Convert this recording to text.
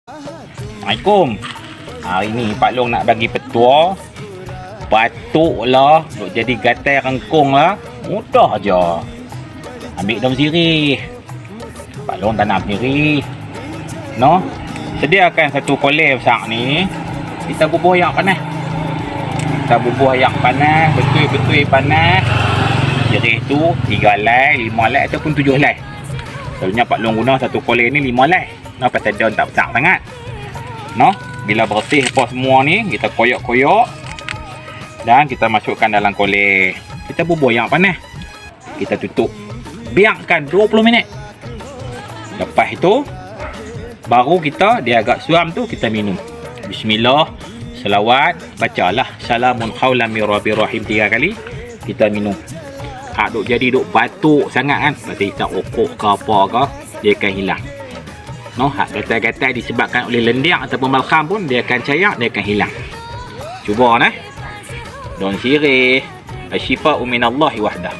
Assalamualaikum. Hari ni Pak Long nak bagi petua. Batuklah, duk jadi gatal rengkung lah. Mudah je. Ambil daun sirih. Pak Long tanam sendiri. No. Sediakan satu kolej besar ni. Kita bubuh air panas. Kita bubuh air panas, betul-betul panas. Sirih tu 3 helai, 5 helai ataupun 7 helai. Selalunya Pak Long guna satu kolej ni 5 helai. No, pasal daun tak besar sangat. No, bila bersih apa semua ni, kita koyak-koyak dan kita masukkan dalam kolej. Kita bubuh yang panas. Kita tutup. Biarkan 20 minit. Lepas itu baru kita, dia agak suam tu, kita minum. Bismillah, selawat, bacalah salamun qaulan mir rabbir rahim 3 kali. Kita minum. Hak duk jadi duk batuk sangat kan, pasal hisap rokok ke apa ke, dia akan hilang. No, hak gatal-gatal disebabkan oleh lendiak ataupun balgam pun dia akan cair, dia akan hilang. Cuba nah. Daun sirih, asyifa'u minallahi wahdah.